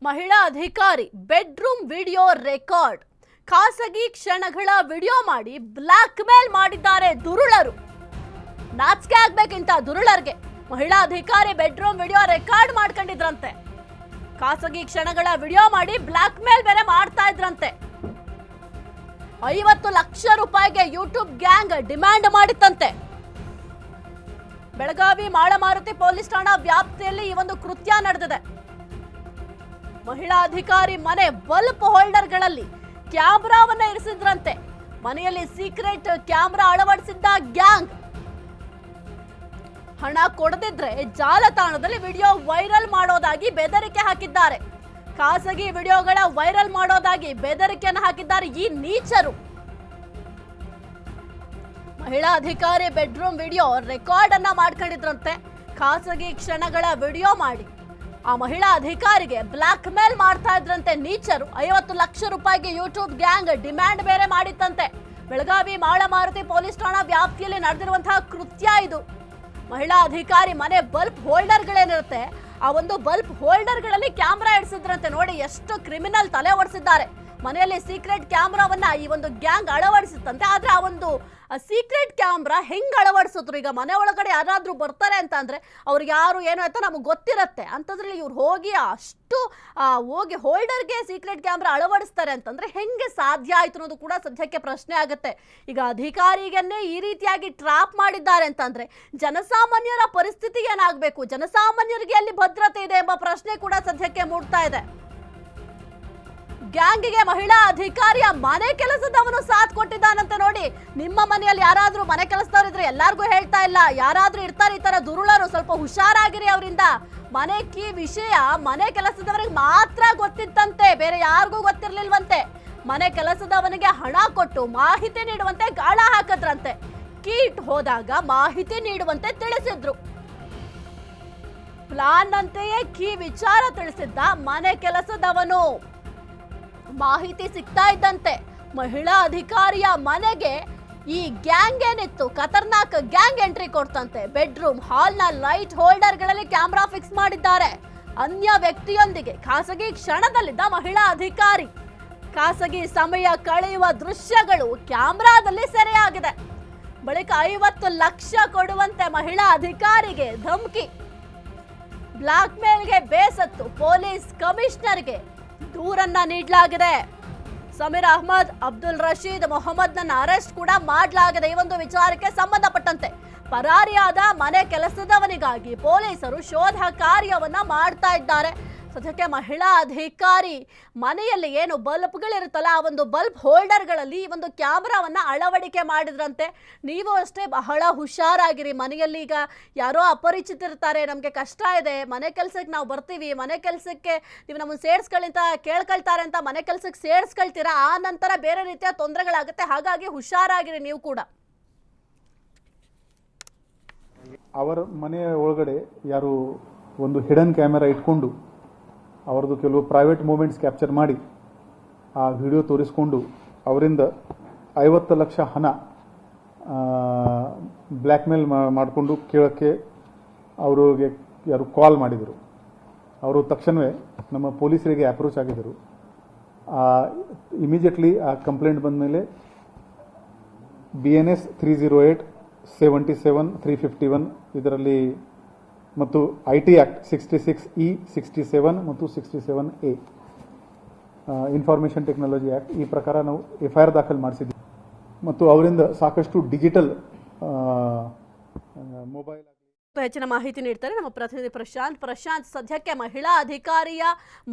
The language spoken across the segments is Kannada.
ಮಹಿಳಾ ಅಧಿಕಾರಿ ಬೆಡ್ರೂಮ್ ವಿಡಿಯೋ ರೆಕಾರ್ಡ್ ಖಾಸಗಿ ಕ್ಷಣಗಳ ವಿಡಿಯೋ ಮಾಡಿ ಬ್ಲಾಕ್ ಮೇಲ್ ಮಾಡಿದ್ದಾರೆ ದುರುಳರು. ನಾಚಿಕೆ ಆಗ್ಬೇಕಿಂತ ದುರುಳರಿಗೆ. ಮಹಿಳಾ ಅಧಿಕಾರಿ ಬೆಡ್ರೂಮ್ ವಿಡಿಯೋ ರೆಕಾರ್ಡ್ ಮಾಡ್ಕೊಂಡಿದ್ರಂತೆ. ಖಾಸಗಿ ಕ್ಷಣಗಳ ವಿಡಿಯೋ ಮಾಡಿ ಬ್ಲಾಕ್ ಮೇಲ್ ಬೇರೆ ಮಾಡ್ತಾ ಇದ್ರಂತೆ. 50 ಲಕ್ಷ ರೂಪಾಯಿಗೆ ಯೂಟ್ಯೂಬ್ ಗ್ಯಾಂಗ್ ಡಿಮ್ಯಾಂಡ್ ಮಾಡಿತ್ತಂತೆ. ಬೆಳಗಾವಿ ಮಾಳಮಾರುತಿ ಪೊಲೀಸ್ ಠಾಣಾ ವ್ಯಾಪ್ತಿಯಲ್ಲಿ ಈ ಒಂದು ಕೃತ್ಯ ನಡೆದಿದೆ. ಮಹಿಳಾ ಅಧಿಕಾರಿ ಮನೆ ಬಲ್ಬ್ ಹೋಲ್ಡರ್ಗಳಲ್ಲಿ ಕ್ಯಾಮೆರಾವನ್ನ ಇರಿಸಿದ್ರಂತೆ. ಮನೆಯಲ್ಲಿ ಸೀಕ್ರೆಟ್ ಕ್ಯಾಮೆರಾ ಅಳವಡಿಸಿದ್ದ ಗ್ಯಾಂಗ್. ಹಣ ಕೊಡದಿದ್ರೆ ಜಾಲತಾಣದಲ್ಲಿ ವಿಡಿಯೋ ವೈರಲ್ ಮಾಡೋದಾಗಿ ಬೆದರಿಕೆ ಹಾಕಿದ್ದಾರೆ. ಖಾಸಗಿ ವಿಡಿಯೋಗಳ ವೈರಲ್ ಮಾಡೋದಾಗಿ ಬೆದರಿಕೆಯನ್ನು ಹಾಕಿದ್ದಾರೆ ಈ ನೀಚರು. ಮಹಿಳಾ ಅಧಿಕಾರಿ ಬೆಡ್ರೂಮ್ ವಿಡಿಯೋ ರೆಕಾರ್ಡ್ ಅನ್ನ ಮಾಡ್ಕೊಂಡಿದ್ರಂತೆ. ಖಾಸಗಿ ಕ್ಷಣಗಳ ವಿಡಿಯೋ ಮಾಡಿ ಆ ಮಹಿಳಾ ಅಧಿಕಾರಿಗೆ ಬ್ಲಾಕ್ ಮೇಲ್ ಮಾಡ್ತಾ ಇದ್ರಂತೆ ನೀಚರು. 50 ಲಕ್ಷ ರೂಪಾಯಿಗೆ ಯೂಟ್ಯೂಬ್ ಗ್ಯಾಂಗ್ ಡಿಮ್ಯಾಂಡ್ ಬೇರೆ ಮಾಡಿತ್ತಂತೆ. ಬೆಳಗಾವಿ ಮಾಳಮಾರುತಿ ಪೊಲೀಸ್ ಠಾಣಾ ವ್ಯಾಪ್ತಿಯಲ್ಲಿ ನಡೆದಿರುವಂತಹ ಕೃತ್ಯ ಇದು. ಮಹಿಳಾ ಅಧಿಕಾರಿ ಮನೆ ಬಲ್ಬ್ ಹೋಲ್ಡರ್ಗಳೇನಿರುತ್ತೆ ಆ ಒಂದು ಬಲ್ಬ್ ಹೋಲ್ಡರ್ಗಳಲ್ಲಿ ಕ್ಯಾಮ್ರಾ ಇಡಿಸಿದ್ರಂತೆ. ನೋಡಿ ಎಷ್ಟು ಕ್ರಿಮಿನಲ್ ತಲೆ ಓಡಿಸಿದ್ದಾರೆ. ಮನೆಯಲ್ಲಿ ಸೀಕ್ರೆಟ್ ಕ್ಯಾಮ್ರಾವನ್ನ ಈ ಒಂದು ಗ್ಯಾಂಗ್ ಅಳವಡಿಸುತ್ತಂತೆ. ಆದ್ರೆ ಆ ಒಂದು ಸೀಕ್ರೆಟ್ ಕ್ಯಾಮ್ರಾ ಹೆಂಗ್ ಅಳವಡಿಸಿದ್ರು? ಈಗ ಮನೆ ಒಳಗಡೆ ಯಾರಾದ್ರೂ ಬರ್ತಾರೆ ಅಂತ ಅಂದ್ರೆ ಅವ್ರಿಗೆ ಯಾರು ಏನು ಅಂತ ನಮಗೆ ಗೊತ್ತಿರತ್ತೆ. ಅಂತಂದ್ರೆ ಇವ್ರು ಹೋಗಿ ಹೋಗಿ ಹೋಲ್ಡರ್ಗೆ ಸೀಕ್ರೆಟ್ ಕ್ಯಾಮ್ರಾ ಅಳವಡಿಸ್ತಾರೆ ಅಂತಂದ್ರೆ ಹೆಂಗೆ ಸಾಧ್ಯ ಆಯ್ತು ಅನ್ನೋದು ಕೂಡ ಸದ್ಯಕ್ಕೆ ಪ್ರಶ್ನೆ ಆಗುತ್ತೆ. ಈಗ ಅಧಿಕಾರಿಗನ್ನೇ ಈ ರೀತಿಯಾಗಿ ಟ್ರಾಪ್ ಮಾಡಿದ್ದಾರೆ ಅಂತಂದ್ರೆ ಜನಸಾಮಾನ್ಯರ ಪರಿಸ್ಥಿತಿ ಏನಾಗಬೇಕು? ಜನಸಾಮಾನ್ಯರಿಗೆ ಅಲ್ಲಿ ಭದ್ರತೆ ಇದೆ ಎಂಬ ಪ್ರಶ್ನೆ ಕೂಡ ಸದ್ಯಕ್ಕೆ ಮೂಡ್ತಾ ಇದೆ. ಗ್ಯಾಂಗಿಗೆ ಮಹಿಳಾ ಅಧಿಕಾರಿಯ ಮನೆ ಕೆಲಸದವನು ಸಾಥ್ ಕೊಟ್ಟಿದ್ದಾನಂತೆ. ನೋಡಿ, ನಿಮ್ಮ ಮನೆಯಲ್ಲಿ ಯಾರಾದ್ರೂ ಮನೆ ಕೆಲಸದವರಿದ್ರೆ ಎಲ್ಲಾರ್ಗೂ ಹೇಳ್ತಾ ಇಲ್ಲ, ಯಾರಾದ್ರೂ ಇರ್ತಾರೆ ಈ ತರ ದುರುಳರು, ಸ್ವಲ್ಪ ಹುಷಾರಾಗಿರಿ ಅವರಿಂದ. ಮನೆ ಕೀ ವಿಷಯ ಮನೆ ಕೆಲಸದವರಿಗೆ ಮಾತ್ರ ಗೊತ್ತಿತ್ತಂತೆ, ಬೇರೆ ಯಾರಿಗೂ ಗೊತ್ತಿರ್ಲಿಲ್ವಂತೆ. ಮನೆ ಕೆಲಸದವನಿಗೆ ಹಣ ಕೊಟ್ಟು ಮಾಹಿತಿ ನೀಡುವಂತೆ ಗಾಳ ಹಾಕದ್ರಂತೆ. ಕೀಟ್ ಹೋದಾಗ ಮಾಹಿತಿ ನೀಡುವಂತೆ ತಿಳಿಸಿದ್ರು. ಪ್ಲಾನ್ ಅಂತೆಯೇ ಕೀ ವಿಚಾರ ತಿಳಿಸಿದ್ದ ಮನೆ ಕೆಲಸದವನು. ಮಾಹಿತಿ ಸಿಗ್ತಾ ಇದ್ದಂತೆ ಮಹಿಳಾ ಅಧಿಕಾರಿಯ ಮನೆಗೆ ಈ ಗ್ಯಾಂಗ್ ಏನಿತ್ತು, ಖತರ್ನಾಕ್ ಗ್ಯಾಂಗ್ ಎಂಟ್ರಿ ಕೊಡ್ತಂತೆ. ಬೆಡ್ರೂಮ್ ಹಾಲ್ನ ಲೈಟ್ ಹೋಲ್ಡರ್ಗಳಲ್ಲಿ ಕ್ಯಾಮ್ರಾ ಫಿಕ್ಸ್ ಮಾಡಿದ್ದಾರೆ. ಅನ್ಯ ವ್ಯಕ್ತಿಯೊಂದಿಗೆ ಖಾಸಗಿ ಕ್ಷಣದಲ್ಲಿದ್ದ ಮಹಿಳಾ ಅಧಿಕಾರಿ. ಖಾಸಗಿ ಸಮಯ ಕಳೆಯುವ ದೃಶ್ಯಗಳು ಕ್ಯಾಮ್ರಾದಲ್ಲಿ ಸೆರೆಯಾಗಿದೆ. ಬಳಿಕ 50 ಲಕ್ಷ ಕೊಡುವಂತೆ ಮಹಿಳಾ ಅಧಿಕಾರಿಗೆ ಧಮಕಿ. ಬ್ಲಾಕ್ ಮೇಲ್ಗೆ ಬೇಸತ್ತು ಪೊಲೀಸ್ ಕಮಿಷನರ್ಗೆ ದೂರನ್ನ ನೀಡಲಾಗಿದೆ. ಸಮೀರ್ ಅಹಮದ್, ಅಬ್ದುಲ್ ರಶೀದ್ ಮೊಹಮ್ಮದ್ನ ಅರೆಸ್ಟ್ ಕೂಡ ಮಾಡಲಾಗಿದೆ. ಈ ಒಂದು ವಿಚಾರಕ್ಕೆ ಸಂಬಂಧಪಟ್ಟಂತೆ ಪರಾರಿಯಾದ ಮನೆ ಕೆಲಸದವನಿಗಾಗಿ ಪೊಲೀಸರು ಶೋಧ ಕಾರ್ಯವನ್ನ ಮಾಡ್ತಾ ಇದ್ದಾರೆ. ಸದ್ಯಕ್ಕೆ ಮಹಿಳಾ ಅಧಿಕಾರಿ ಮನೆಯಲ್ಲಿ ಏನು ಬಲ್ಬ್ಗಳಿರುತ್ತಲ್ಲ ಆ ಒಂದು ಬಲ್ಬ್ ಹೋಲ್ಡರ್ಗಳಲ್ಲಿ ಈ ಒಂದು ಕ್ಯಾಮ್ರಾವನ್ನ ಅಳವಡಿಕೆ ಮಾಡಿದ್ರಂತೆ. ನೀವು ಅಷ್ಟೇ ಬಹಳ ಹುಷಾರಾಗಿರಿ. ಮನೆಯಲ್ಲಿ ಈಗ ಯಾರೋ ಅಪರಿಚಿತರಿರ್ತಾರೆ, ನಮಗೆ ಕಷ್ಟ ಇದೆ, ಮನೆ ಕೆಲಸಕ್ಕೆ ನಾವು ಬರ್ತೀವಿ, ಮನೆ ಕೆಲಸಕ್ಕೆ ನೀವು ನಮ್ಮನ್ನು ಸೇರಿಸ್ಕೊಳ್ಳಿ ಅಂತ ಕೇಳ್ಕೊಳ್ತಾರೆ ಅಂತ ಮನೆ ಕೆಲಸಕ್ಕೆ ಸೇರಿಸ್ಕೊಳ್ತೀರಾ, ಆ ನಂತರ ಬೇರೆ ರೀತಿಯ ತೊಂದರೆಗಳಾಗುತ್ತೆ. ಹಾಗಾಗಿ ಹುಷಾರಾಗಿರಿ ನೀವು ಕೂಡ. ಅವರ ಮನೆಯ ಒಳಗಡೆ ಯಾರು ಒಂದು ಹಿಡನ್ ಕ್ಯಾಮೆರಾ ಇಟ್ಕೊಂಡು ಅವರದ್ದು ಕೆಲವು ಪ್ರೈವೇಟ್ ಮೂಮೆಂಟ್ಸ್ ಕ್ಯಾಪ್ಚರ್ ಮಾಡಿ ಆ ವಿಡಿಯೋ ತೋರಿಸ್ಕೊಂಡು ಅವರಿಂದ 50 ಲಕ್ಷ ಹಣ ಬ್ಲ್ಯಾಕ್ ಮೇಲ್ ಮಾಡಿಕೊಂಡು ಕೇಳೋಕ್ಕೆ ಅವರಿಗೆ ಯಾರು ಕಾಲ್ ಮಾಡಿದರು. ಅವರು ತಕ್ಷಣವೇ ನಮ್ಮ ಪೊಲೀಸರಿಗೆ ಅಪ್ರೋಚ್ ಆಗಿದ್ದರು. ಇಮಿಡಿಯೇಟ್ಲಿ ಆ ಕಂಪ್ಲೇಂಟ್ ಬಂದ ಮೇಲೆ BNS 308 77 351 ಇದರಲ್ಲಿ ಮತ್ತು IT ಆಕ್ಟ್ 66E 67 ಮತ್ತು 67A ಇನ್ಫಾರ್ಮೇಷನ್ ಟೆಕ್ನಾಲಜಿ ಆಕ್ಟ್ ಈ ಪ್ರಕಾರ ನಾವು FIR ದಾಖಲು ಮಾಡಿಸಿದ್ವಿ. ಮತ್ತು ಅವರಿಂದ ಸಾಕಷ್ಟು ಡಿಜಿಟಲ್ ಮೊಬೈಲ್ ಹೆಚ್ಚಿನ ಮಾಹಿತಿ ನೀಡ್ತಾರೆ ನಮ್ಮ ಪ್ರತಿನಿಧಿ ಪ್ರಶಾಂತ್. ಸದ್ಯಕ್ಕೆ ಮಹಿಳಾ ಅಧಿಕಾರಿಯ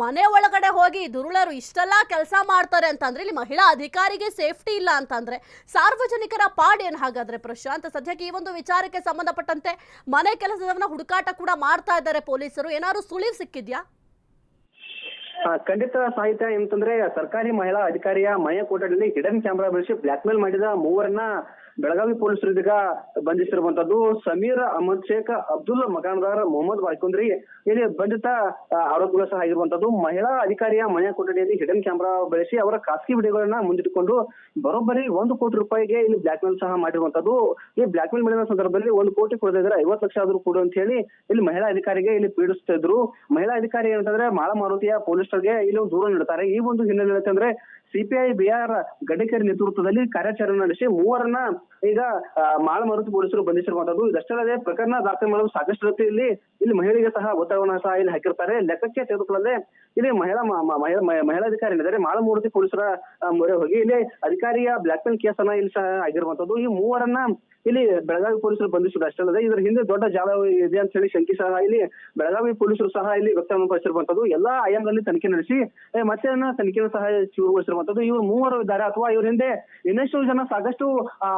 ಮನೆ ಒಳಗಡೆ ಹೋಗಿ ದುರುಳರು ಇಷ್ಟೆಲ್ಲ ಕೆಲಸ ಮಾಡ್ತಾರೆ ಅಂತಂದ್ರೆ ಇಲ್ಲಿ ಮಹಿಳಾ ಅಧಿಕಾರಿಗೆ ಸೇಫ್ಟಿ ಇಲ್ಲ ಅಂತಂದ್ರೆ ಸಾರ್ವಜನಿಕರ ಪಾಡೇನು ಹಾಗಾದ್ರೆ? ಪ್ರಶಾಂತ್, ಸದ್ಯಕ್ಕೆ ಈ ಒಂದು ವಿಚಾರಕ್ಕೆ ಸಂಬಂಧಪಟ್ಟಂತೆ ಮನೆ ಕೆಲಸದವನ್ನ ಹುಡುಕಾಟ ಕೂಡ ಮಾಡ್ತಾ ಇದ್ದಾರೆ ಪೊಲೀಸರು. ಏನಾದ್ರು ಸುಳಿವು ಸಿಕ್ಕಿದ್ಯಾ? ಖಂಡಿತ ಸಾಹಿತ್ಯ ಅಂತಂದ್ರೆ ಸರ್ಕಾರಿ ಮಹಿಳಾ ಅಧಿಕಾರಿಯ ಮನೆ ಕೋಟೆಯಲ್ಲಿ ಹಿಡನ್ ಕ್ಯಾಮೆರಾ ಬಳಸಿ ಬ್ಲಾಕ್ ಮೇಲ್ ಮಾಡಿದ ಮೂವರನ್ನ ಬೆಳಗಾವಿ ಪೊಲೀಸರು ಇದೀಗ ಬಂಧಿಸಿರುವಂತದ್ದು. ಸಮೀರ್ ಅಹಮದ್ ಶೇಖ್, ಅಬ್ದುಲ್ ಮಕಾನ್ದಾರ್, ಮೊಹಮ್ಮದ್ ವಾಯ್ಕುಂದ್ರಿ ಇಲ್ಲಿ ಬಂಧಿತ ಆರೋಪಿಗಳು ಸಹ ಆಗಿರುವಂತದ್ದು. ಮಹಿಳಾ ಅಧಿಕಾರಿಯ ಮನೆಯ ಕೊಠಡಿಯಲ್ಲಿ ಹಿಡನ್ ಕ್ಯಾಮೆರಾ ಬಳಸಿ ಅವರ ಖಾಸಗಿ ವಿಡಿಯೋಗಳನ್ನ ಮುಂದಿಟ್ಟುಕೊಂಡು ಬರೋಬ್ಬರಿ 1 ಕೋಟಿ ರೂಪಾಯಿಗೆ ಇಲ್ಲಿ ಬ್ಲಾಕ್ ಮೇಲ್ ಸಹ ಮಾಡಿರುವಂತದ್ದು. ಈ ಬ್ಲಾಕ್ ಮೇಲ್ ಮಾಡಿದ ಸಂದರ್ಭದಲ್ಲಿ 1 ಕೋಟಿ ಕೊಡದಿದ್ರೆ 50 ಲಕ್ಷ ಆದ್ರೂ ಕೊಡು ಅಂತ ಹೇಳಿ ಇಲ್ಲಿ ಮಹಿಳಾ ಅಧಿಕಾರಿಗೆ ಇಲ್ಲಿ ಪೀಡಿಸ್ತಾ ಇದ್ರು. ಮಹಿಳಾ ಅಧಿಕಾರಿ ಏನಂತಂದ್ರೆ ಮಾಳಮಾರುತಿಯ ಪೊಲೀಸರಿಗೆ ಇಲ್ಲಿ ಒಂದು ದೂರು ನೀಡುತ್ತಾರೆ. ಈ ಒಂದು ಹಿನ್ನೆಲೆ ಅಂತಂದ್ರೆ ಸಿಪಿಐ ಬಿಆರ್ ಗಡ್ಡಿಕೇರಿ ನೇತೃತ್ವದಲ್ಲಿ ಕಾರ್ಯಾಚರಣೆ ನಡೆಸಿ 3ರನ್ನ ಈಗ ಮಾಳಮಾರುತಿ ಪೊಲೀಸರು ಬಂಧಿಸಿರುವಂತದ್ದು. ಇದಷ್ಟೇ ಅಲ್ಲದೆ ಪ್ರಕರಣ ದಾಖಲೆ ಮಾಡಲು ಸಾಕಷ್ಟು ರೀತಿಯಲ್ಲಿ ಇಲ್ಲಿ ಮಹಿಳೆಗೆ ಸಹ ಒತ್ತಡವನ್ನು ಸಹ ಇಲ್ಲಿ ಹಾಕಿರ್ತಾರೆ. ಲೆಕ್ಕಕ್ಕೆ ತೆಗೆದುಕೊಳ್ಳದೆ ಇಲ್ಲಿ ಮಹಿಳಾಧಿಕಾರಿ ಏನಿದ್ದಾರೆ ಮಾಳಮಾರುತಿ ಪೊಲೀಸರ ಮೊರೆ ಹೋಗಿ ಇಲ್ಲಿ ಅಧಿಕಾರಿಯ ಬ್ಲಾಕ್ ಮೇಲ್ ಕೇಸ್ ಅನ್ನ ಇಲ್ಲಿ ಸಹ ಆಗಿರುವಂತದ್ದು. ಈ 3ರನ್ನ ಇಲ್ಲಿ ಬೆಳಗಾವಿ ಪೊಲೀಸರು ಬಂಧಿಸುವುದು ಅಷ್ಟೇ ಅಲ್ಲದೆ ಇದರ ಹಿಂದೆ ದೊಡ್ಡ ಜಾಲ ಇದೆ ಅಂತ ಹೇಳಿ ಶಂಕೆ ಸಹ ಇಲ್ಲಿ ಬೆಳಗಾವಿ ಪೊಲೀಸರು ಸಹ ಇಲ್ಲಿ ವ್ಯಕ್ತಪಡಿಸಿರುವಂತದ್ದು. ಎಲ್ಲಾ ಆಯಾಮದಲ್ಲಿ ತನಿಖೆ ನಡೆಸಿ ಮತ್ತೆ ತನಿಖೆಯನ್ನು ಸಹ ಚುರುಗೊಳಿಸಿರುವಂತದ್ದು. ಇವರು 3 ಇದ್ದಾರೆ ಅಥವಾ ಇವ್ರ ಹಿಂದೆ ಇನ್ನೆಷ್ಟು ಜನ ಸಾಕಷ್ಟು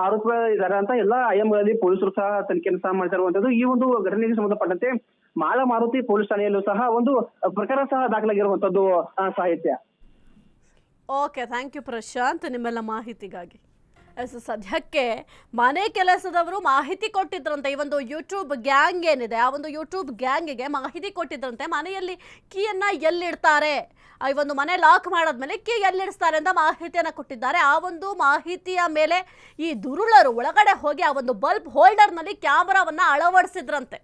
ಆರೋಪಿಗಳು ಇದ್ದಾರೆ ಅಂತ ಎಲ್ಲಾ ಆಯಾಮಗಳಲ್ಲಿ ಪೊಲೀಸರು ಸಹ ತನಿಖೆಯನ್ನು ಸಹ ಮಾಡ್ತಿರುವಂತದ್ದು. ಈ ಒಂದು ಘಟನೆಗೆ ಸಂಬಂಧಪಟ್ಟಂತೆ ಮಾಳಮಾರುತಿ ಪೊಲೀಸ್ ಠಾಣೆಯಲ್ಲೂ ಸಹ ಒಂದು ಪ್ರಕರಣ ಸಹ ದಾಖಲಾಗಿರುವಂತದ್ದು. ಸಾಹಿತ್ಯ. ಓಕೆ, ಥ್ಯಾಂಕ್ ಯು ಪ್ರಶಾಂತ್ ನಿಮ್ಮೆಲ್ಲ ಮಾಹಿತಿಗಾಗಿ. ಸದ್ಯಕ್ಕೆ ಮನೆ ಕೆಲಸದವರು ಮಾಹಿತಿ ಕೊಟ್ಟಿದ್ರಂತೆ. ಈ ಒಂದು ಯೂಟ್ಯೂಬ್ ಗ್ಯಾಂಗ್ ಏನಿದೆ ಆ ಒಂದು ಯೂಟ್ಯೂಬ್ ಗ್ಯಾಂಗಿಗೆ ಮಾಹಿತಿ ಕೊಟ್ಟಿದ್ರಂತೆ. ಮನೆಯಲ್ಲಿ ಕೀಯನ್ನು ಎಲ್ಲಿಡ್ತಾರೆ, ಈ ಒಂದು ಮನೆ ಲಾಕ್ ಮಾಡಾದ್ಮೇಲೆ ಕೀ ಎಲ್ಲಿಡಿಸ್ತಾರೆ ಅಂತ ಮಾಹಿತಿಯನ್ನು ಕೊಟ್ಟಿದ್ದಾರೆ. ಆ ಒಂದು ಮಾಹಿತಿಯ ಮೇಲೆ ಈ ದುರುಳರು ಒಳಗಡೆ ಹೋಗಿ ಆ ಒಂದು ಬಲ್ಬ್ ಹೋಲ್ಡರ್ನಲ್ಲಿ ಕ್ಯಾಮರಾವನ್ನು ಅಳವಡಿಸಿದ್ರಂತೆ.